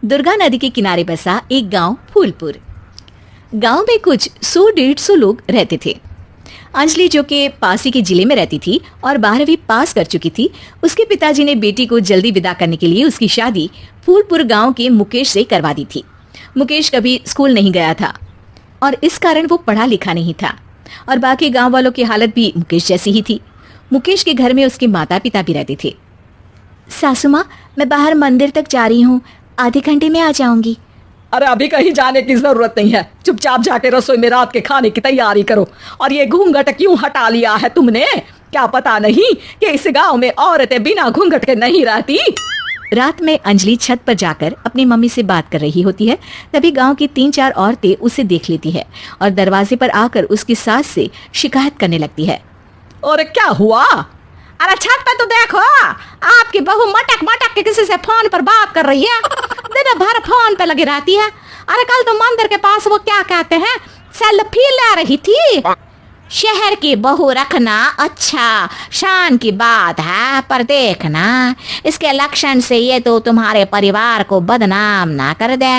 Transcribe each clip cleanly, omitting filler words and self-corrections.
दुर्गा नदी के किनारे बसा एक गांव फूलपुर। गांव में कुछ 100-150 लोग रहते थे। अंजलि, जो कि पास ही के जिले में रहती थी और 12वीं पास कर चुकी थी, उसके पिताजी ने बेटी को जल्दी विदा करने के लिए उसकी शादी फूलपुर गांव के मुकेश से करवा दी थी। मुकेश कभी स्कूल नहीं गया था और इस कारण वो पढ़ा लिखा नहीं था और बाकी गांव वालों की हालत भी मुकेश जैसी ही थी। मुकेश के घर में उसके माता पिता भी रहते थे। सासू माँ, मैं बाहर मंदिर तक जा रही हूँ, आधे घंटे में आ जाऊंगी। अरे अभी कहीं जाने की जरूरत नहीं है, चुपचाप जाके रसोई में रात के खाने की तैयारी करो। और ये घूंघट क्यों हटा लिया है तुमने? क्या पता नहीं कि इस गांव में औरतें बिना घूंघट के नहीं रहती। रात में अंजलि छत पर जाकर अपनी मम्मी से बात कर रही होती है। तभी गांव की 3-4 औरतें उसे देख लेती है और दरवाजे पर आकर उसकी सास से शिकायत करने लगती है। और क्या हुआ? अरे छत पे तो देखो, आपकी बहू मटक मटक के किसी से फोन पर बात कर रही है, दिन भर फोन पे लगी रहती है। अरे कल तो मंदिर के पास वो क्या कहते हैं, सेल्फी ले रही थी। शहर की बहू रखना अच्छा शान की बात है, पर देखना इसके लक्षण से ये तो तुम्हारे परिवार को बदनाम ना कर दे।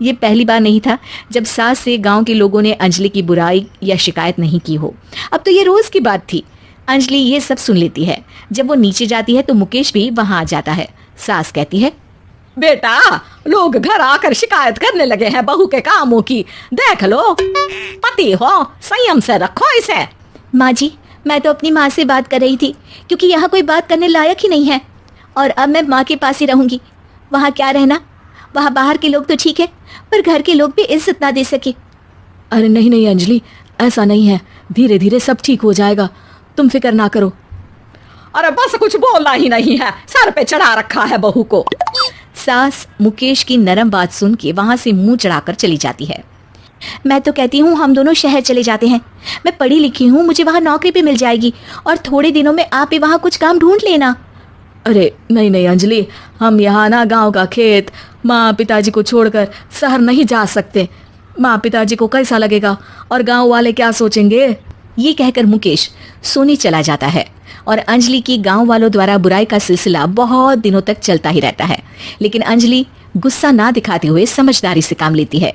ये पहली बार नहीं था जब सास से गांव के लोगों ने अंजलि की बुराई या शिकायत नहीं की हो। अब तो ये रोज की बात थी। अंजलि ये सब सुन लेती है। जब वो नीचे जाती है तो मुकेश भी वहां आ जाता है। सास कहती है, बेटा, लोग घर आकर शिकायत करने लगे हैं बहू के कामों की, देख लो। पति हो, संयम से रखो इसे। माँ जी, मैं तो अपनी माँ से बात कर रही थी, क्योंकि यहाँ कोई बात करने लायक ही नहीं है और अब मैं माँ के पास ही रहूंगी। वहाँ क्या रहना, वहाँ बाहर के लोग तो ठीक है, पर घर के लोग भी इज्जत ना दे सके। अरे नहीं नहीं अंजलि, ऐसा नहीं है, धीरे धीरे सब ठीक हो जाएगा, तुम फिक्र ना करो। अरे बस कुछ बोलना ही नहीं है, सर पे चढ़ा रखा है बहू को। सास मुकेश की नरम बात सुन के वहां से मुंह चढ़ाकर चली जाती है। मैं तो कहती हूँ हम दोनों शहर चले जाते हैं। मैं पढ़ी लिखी हूँ, मुझे वहाँ नौकरी भी मिल जाएगी और थोड़े दिनों में आप भी वहाँ कुछ काम ढूंढ लेना। अरे नहीं नहीं अंजलि, हम यहाँ ना गांव का खेत, माँ पिताजी को छोड़कर शहर नहीं जा सकते। माँ पिताजी को कैसा लगेगा और गांव वाले क्या सोचेंगे? ये कहकर मुकेश सोने चला जाता है और अंजलि की गांव वालों द्वारा बुराई का सिलसिला बहुत दिनों तक चलता ही रहता है। लेकिन अंजलि गुस्सा ना दिखाते हुए समझदारी से काम लेती है।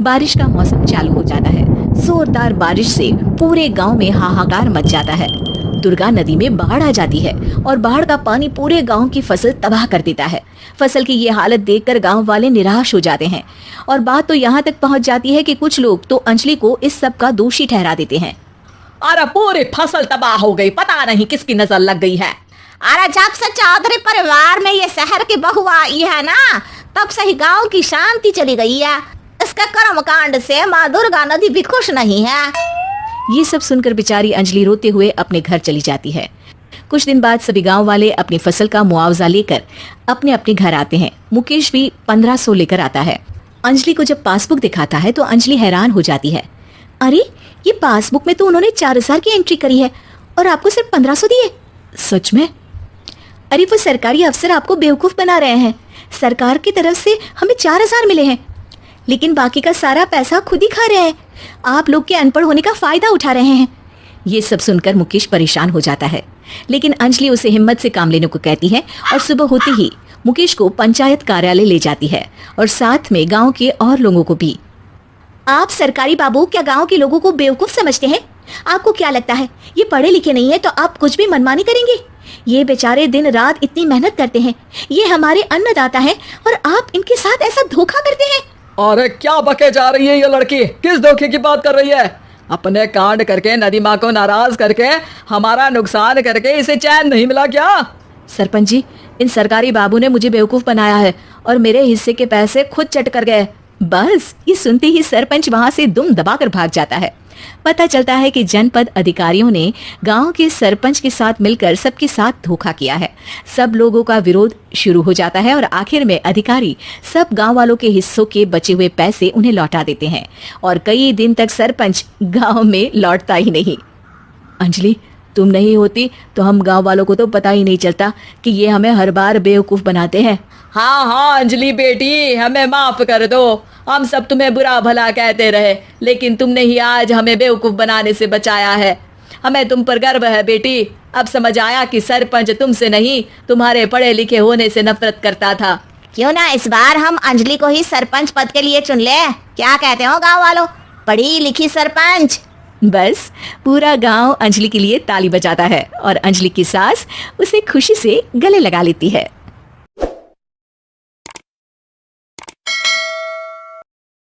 बारिश का मौसम चालू हो जाता है। जोरदार बारिश से पूरे गांव में हाहाकार मच जाता है। दुर्गा नदी में बाढ़ आ जाती है और बाढ़ का पानी पूरे गांव की फसल तबाह कर देता है। फसल की ये हालत देखकर गांव वाले निराश हो जाते हैं और बात तो यहाँ तक पहुँच जाती है कि कुछ लोग तो अंजलि को इस सब का दोषी ठहरा देते हैं। अरे पूरी फसल तबाह हो गई, पता नहीं किसकी नजर लग गई है। अरे जब से चौधरी परिवार में ये शहर की बहू आई है ना, तब से ही गांव की शांति चली गई है। इसके कर्म कांड से माँ दुर्गा नदी भी खुश नहीं है। ये सब सुनकर बेचारी अंजलि रोते हुए अपने घर चली जाती है। कुछ दिन बाद सभी गांव वाले अपनी फसल का मुआवजा लेकर अपने अपने घर आते हैं। मुकेश भी 1500 लेकर आता है। अंजलि को जब पासबुक दिखाता है तो अंजलि हैरान हो जाती है। अरे, ये पासबुक में तो उन्होंने 4000 की एंट्री करी है और आपको सिर्फ 1500 दिए। सच में? अरे वो सरकारी अफसर आपको बेवकूफ बना रहे हैं। सरकार की तरफ से हमें 4000 मिले हैं, लेकिन बाकी का सारा पैसा खुद ही खा रहे हैं। आप लोग के अनपढ़ होने का फायदा उठा रहे हैं। ये सब सुनकर मुकेश परेशान हो जाता है, लेकिन अंजलि उसे हिम्मत से काम लेने को कहती है और सुबह होते ही मुकेश को पंचायत कार्यालय ले जाती है और साथ में गाँव के और लोगों को भी। आप सरकारी बाबू क्या गांव के लोगों को बेवकूफ समझते हैं? आपको क्या लगता है ये पढ़े लिखे नहीं है तो आप कुछ भी मनमानी करेंगे? ये बेचारे दिन रात इतनी मेहनत करते हैं, ये हमारे अन्नदाता हैं और आप इनके साथ ऐसा धोखा करते हैं। अरे क्या बके जा रही है ये लड़की, किस धोखे की बात कर रही है? अपने कांड करके नदी माँ को नाराज करके हमारा नुकसान करके इसे चैन नहीं मिला क्या? सरपंच जी, इन सरकारी बाबू ने मुझे बेवकूफ बनाया है और मेरे हिस्से के पैसे खुद चट कर गए। बस ये सुनते ही सरपंच वहां से दुम दबाकर भाग जाता है। पता चलता है कि जनपद अधिकारियों ने गांव के सरपंच के साथ मिलकर सबके साथ धोखा किया है। सब लोगों का विरोध शुरू हो जाता है और आखिर में अधिकारी सब गांव वालों के हिस्सों के बचे हुए पैसे उन्हें लौटा देते हैं और कई दिन तक सरपंच गांव में लौटता ही नहीं। अंजलि, तुम नहीं होती तो हम गांव वालों को तो पता ही नहीं चलता कि ये हमें हर बार बेवकूफ बनाते हैं। हाँ हाँ अंजलि बेटी, हमें माफ कर दो। हम सब तुम्हें बुरा भला कहते रहे, लेकिन तुमने ही आज हमें बेवकूफ बनाने से बचाया है। हमें तुम पर गर्व है बेटी। अब समझ आया कि सरपंच तुमसे नहीं, तुम्हारे पढ़े लिखे होने से नफरत करता था। क्यों ना इस बार हम अंजलि को ही सरपंच पद के लिए चुन ले, क्या कहते हो गांव वालों? पढ़ी लिखी सरपंच। बस पूरा गांव अंजलि के लिए ताली बजाता है और अंजलि की सास उसे खुशी से गले लगा लेती है।